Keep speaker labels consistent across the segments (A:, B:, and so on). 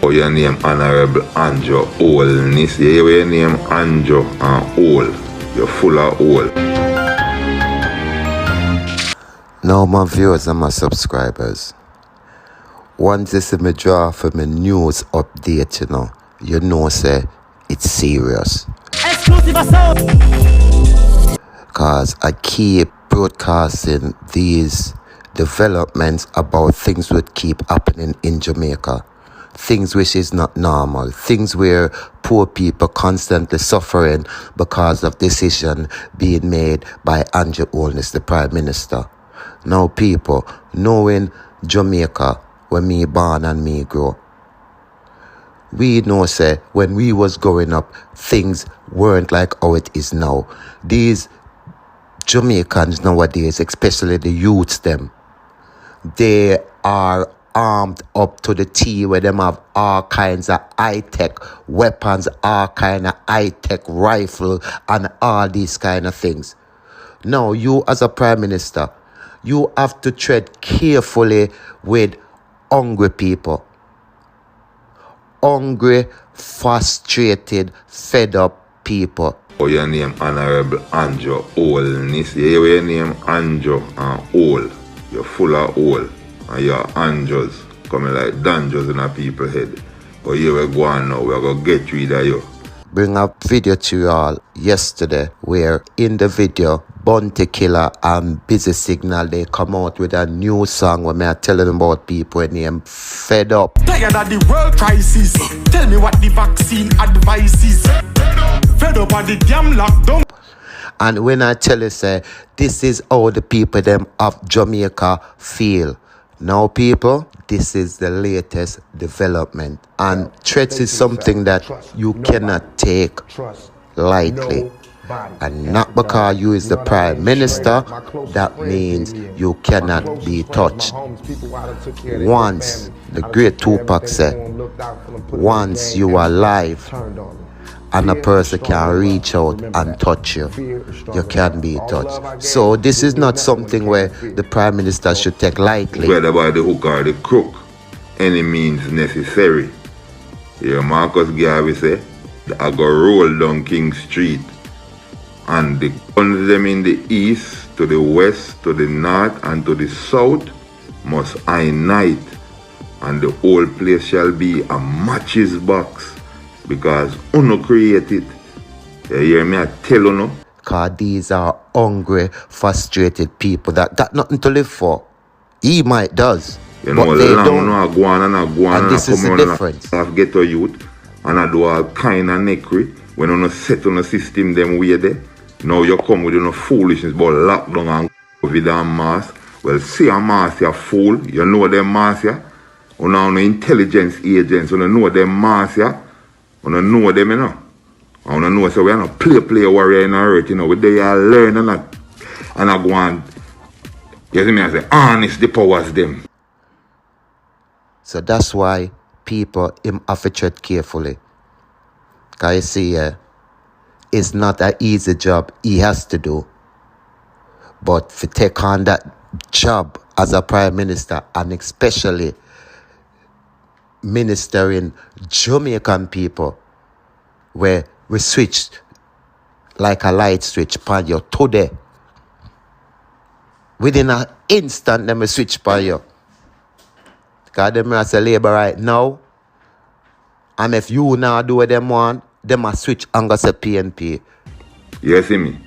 A: Oh, your name Hon.Andrew Holness. You hear your name Andrew and Hol. You're full of hole.
B: Now my viewers and my subscribers, once this is my draw for my news update, you know say it's serious.
C: Exclusive assault.
B: Cause I keep broadcasting these developments about things that keep happening in Jamaica. Things which is not normal. Things where poor people constantly suffering because of decision being made by Andrew Holness, the Prime Minister. Now people, knowing Jamaica, where me born and me grow, we know say when we was growing up, things weren't like how it is now. These Jamaicans nowadays, especially the youths them, they are armed up to the T, where them have all kinds of high-tech weapons, all kind of high-tech rifle and all these kind of things. Now you as a Prime Minister, you have to tread carefully with hungry people. Hungry, frustrated, fed up people.
A: Oh, your name Hon.Andrew Holness. You hear your name Andrew and Hol. You're full of hole. And your Andrews coming like dangerous in a people's head. But here we go on now, we're going to get rid of you.
B: Bring a video to you all yesterday where in the video Bounty Killer and Busy Signal, they come out with a new song where I'm telling about people and them fed up.
C: Tired of the world crisis. Tell me what the vaccine advice is. Fed up of the damn lockdown.
B: And when I tell you, say, this is how the people them of Jamaica feel. Now people, this is the latest development. And threats is something that you cannot take lightly. And not because you is the Prime Minister, that means you cannot be touched. Once, the great Tupac said, once you are alive, and a person can reach out and touch you, you can be touched. So this is not something where the Prime Minister should take lightly.
A: Whether by the hook or the crook, any means necessary. Here Marcus Garvey say, I go roll down King Street, and the guns them in the east, to the west, to the north, and to the south must unite, and the whole place shall be a matches box. Because uno create it. You hear me? I tell you no.
B: Because these are hungry, frustrated people that got nothing to live for. He might does.
A: You know,
B: but they don't.
A: Go on
B: and this is the difference.
A: I get a youth and I do all kind of neckery. When you set on a system them way there. Now you come with no foolishness about lockdown and COVID and mask. Well, see a mask you fool. You know them mask ya. You know no intelligence agents. You know them mask ya. I don't know them, you know. I don't know, so we are not play warrior in our earth, you know. We they are learn and I go on. You see me, I say, harness the powers them.
B: So that's why people have to tread carefully. Because you see, it's not an easy job he has to do. But to take on that job as a Prime Minister, and especially ministering Jamaican people, where we switched like a light switch upon you today. Within an instant, them we switch upon you. Because them as a labor right now, and if you now do what them want, them a switch and go say PNP.
A: You see me?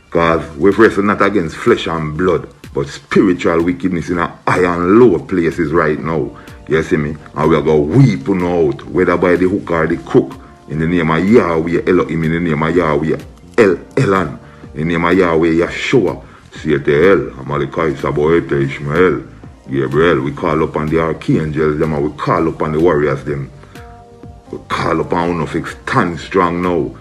A: Because we wrestle not against flesh and blood, but spiritual wickedness in a high and low places right now. You see me? And we are going to weep out, whether by the hook or the crook, in the name of Yahweh Elohim, in the name of Yahweh El Elan, in the name of Yahweh Yeshua, CTL, Amalekai Saboete Ishmael, Gabriel. We call upon the archangels, them, and we call upon the warriors, them. We call upon us to stand strong now.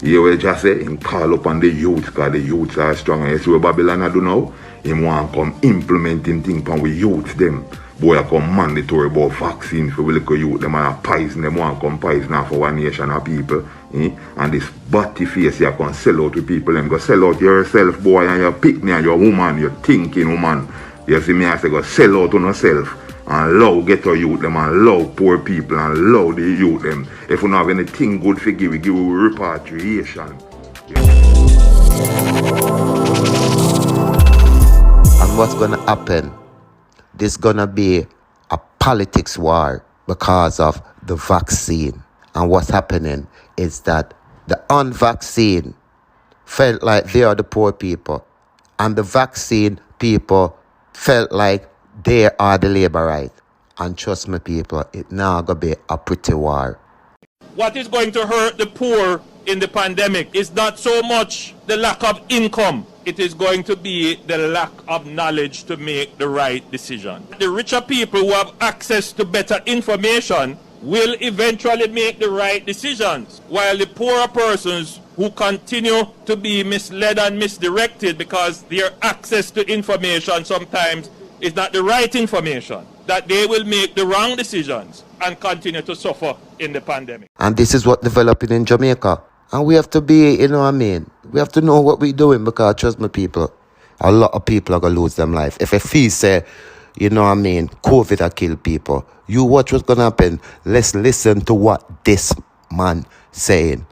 A: You will just say, him call upon the youth, because the youths are strong. And you see what Babylon do now? Him want to come implementing things upon we youth, them. Boy, I come mandatory about vaccines for the little youth. Them are poison. Them want to come poison for one nation of people. And this body face you can sell out to people. Them go sell out yourself, boy, and your picnic and your woman, your thinking woman. You see me, I say go sell out on yourself. and love ghetto youth them and love poor people and love the youth them. If we don't have anything good for give, we give you repatriation.
B: And what's gonna happen? This gonna be a politics war because of the vaccine. And what's happening is that the unvaccinated felt like they are the poor people, and the vaccine people felt like they are the labor right. And trust me, people, it now gonna be a pretty war.
D: What is going to hurt the poor in the pandemic is not so much the lack of income. It is going to be the lack of knowledge to make the right decision. The richer people who have access to better information will eventually make the right decisions, while the poorer persons who continue to be misled and misdirected because their access to information sometimes is not the right information, that they will make the wrong decisions and continue to suffer in the pandemic.
B: And this is what developing in Jamaica. And we have to be, you know what I mean? We have to know what we're doing, because trust me, people, a lot of people are going to lose their life. If a fee say, you know what I mean, COVID will kill people, you watch what's going to happen. Let's listen to what this man saying.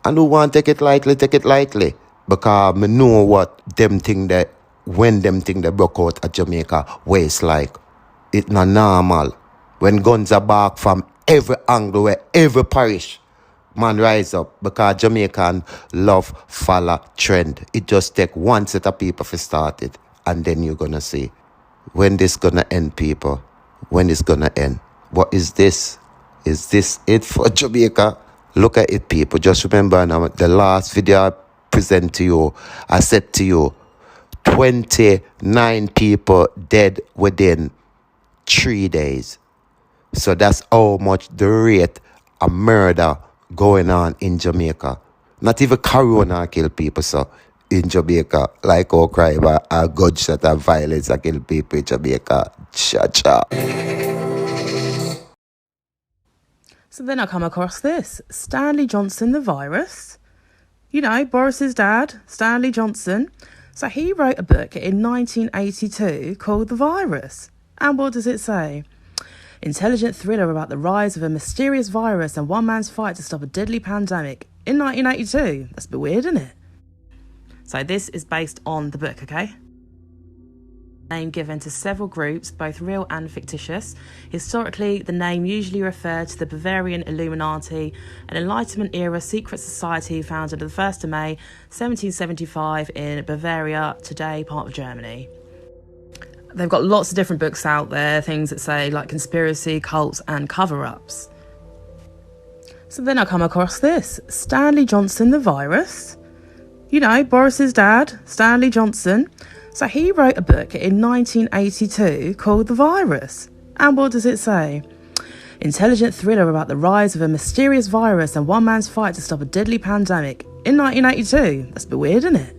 B: And who want to take it lightly. Because I know what them thing that, when them thing that broke out at Jamaica, where it's like, it's not normal. When guns are back from every angle, where every parish, man rise up, because Jamaican love follow trend. It just take one set of people to start it, and then you're gonna see when this gonna end, people. When it's gonna end. What is this? Is this it for Jamaica? Look at it, people. Just remember now, the last video I present to you, I said to you, 29 people dead within 3 days. So that's how much the rate of murder going on in Jamaica. Not even corona kill people, so in Jamaica, like all crime, a gunshot and violence that kill people in Jamaica. Cha-cha.
E: So then I come across this. Stanley Johnson, the virus. You know, Boris's dad, Stanley Johnson. So he wrote a book in 1982 called The Virus. And what does it say? Intelligent thriller about the rise of a mysterious virus and one man's fight to stop a deadly pandemic in 1982. That's a bit weird, isn't it? So this is based on the book, okay? Name given to several groups, both real and fictitious. Historically, the name usually referred to the Bavarian Illuminati, an Enlightenment-era secret society founded on the 1st of May 1775 in Bavaria, today part of Germany. They've got lots of different books out there, things that say like conspiracy, cults and cover-ups. So then I come across this. Stanley Johnson, the virus. You know, Boris's dad, Stanley Johnson. So he wrote a book in 1982 called The Virus. And what does it say? Intelligent thriller about the rise of a mysterious virus and one man's fight to stop a deadly pandemic in 1982. That's a bit weird, isn't it?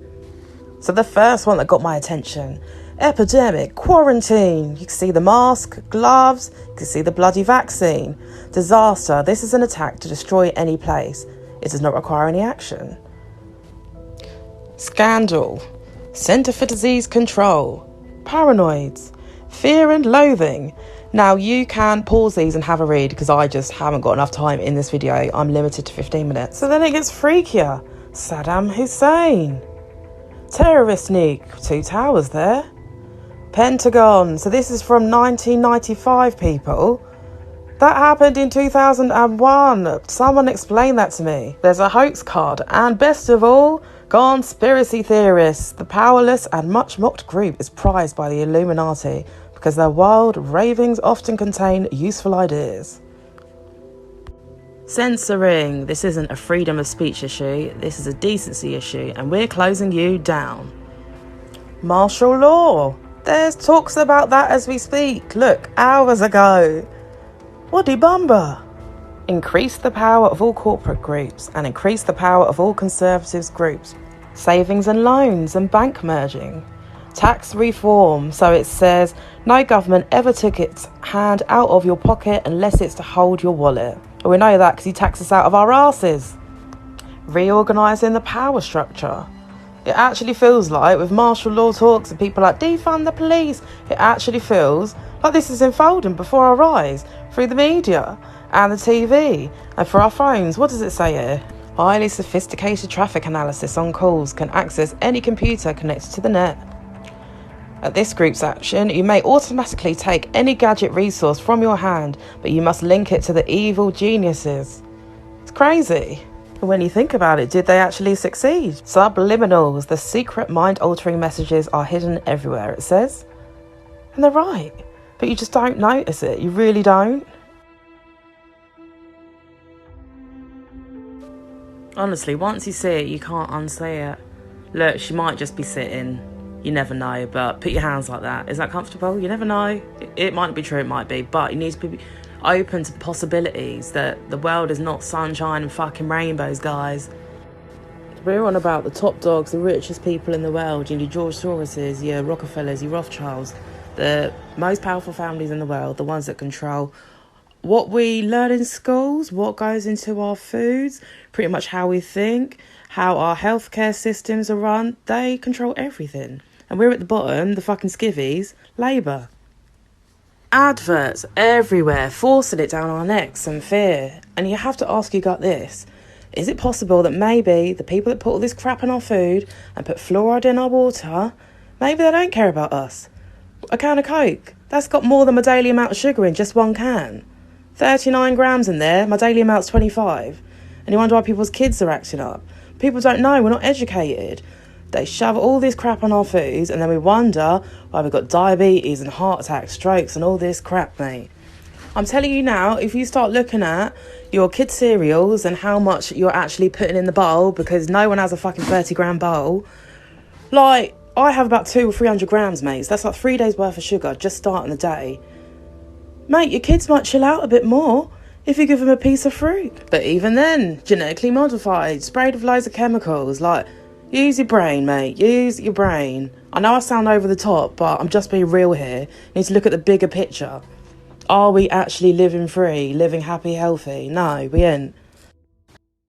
E: So the first one that got my attention, epidemic, quarantine. You can see the mask, gloves, you can see the bloody vaccine. Disaster, this is an attack to destroy any place. It does not require any action. Scandal, Centre for Disease Control, paranoids, fear and loathing. Now you can pause these and have a read because I just haven't got enough time in this video. I'm limited to 15 minutes. So then it gets freakier. Saddam Hussein. Terrorist nuke, 2 towers there. Pentagon, so this is from 1995, people. That happened in 2001. Someone explain that to me. There's a hoax card, and best of all, conspiracy theorists. The powerless and much mocked group is prized by the Illuminati because their wild ravings often contain useful ideas. Censoring. This isn't a freedom of speech issue, this is a decency issue, and we're closing you down. Martial law. There's talks about that as we speak. Look, hours ago. Woody Bumba. Increase the power of all corporate groups and increase the power of all conservatives groups. Savings and loans and bank merging. Tax reform. So it says no government ever took its hand out of your pocket unless it's to hold your wallet. We know that because he taxes us out of our asses. Reorganising the power structure. It actually feels like, with martial law talks and people like defund the police, it actually feels like this is unfolding before our eyes through the media and the TV and for our phones. What does it say here? Highly sophisticated traffic analysis on calls can access any computer connected to the net. At this group's action, you may automatically take any gadget resource from your hand, but you must link it to the evil geniuses. It's crazy. When you think about it, did they actually succeed? Subliminals, the secret mind-altering messages are hidden everywhere, it says. And they're right, but you just don't notice it. You really don't. Honestly, once you see it, you can't unsee it. Look, she might just be sitting. You never know, but put your hands like that. Is that comfortable? You never know. It might be true, it might be, but you need to be open to possibilities that the world is not sunshine and fucking rainbows, guys. We're on about the top dogs, the richest people in the world, your George Soroses, your Rockefellers, your Rothschilds, the most powerful families in the world, the ones that control what we learn in schools, what goes into our foods, pretty much how we think, how our healthcare systems are run. They control everything. And we're at the bottom, the fucking skivvies, Labour. Adverts everywhere, forcing it down our necks and fear. And you have to ask your gut this. Is it possible that maybe the people that put all this crap in our food and put fluoride in our water, maybe they don't care about us? A can of Coke, that's got more than my daily amount of sugar in just one can. 39 grams in there, my daily amount's 25. And you wonder why people's kids are acting up. People don't know, we're not educated. They shove all this crap on our foods and then we wonder why we've got diabetes and heart attacks, strokes and all this crap, mate. I'm telling you now, if you start looking at your kids' cereals and how much you're actually putting in the bowl, because no one has a fucking 30-gram bowl, like, I have about 200 or 300 grams, mate. So that's like 3 days worth of sugar just starting the day. Mate, your kids might chill out a bit more if you give them a piece of fruit. But even then, genetically modified, sprayed with loads of chemicals, like, use your brain, mate. Use your brain. I know I sound over the top, but I'm just being real here. You need to look at the bigger picture. Are we actually living free, living happy, healthy? No, we ain't.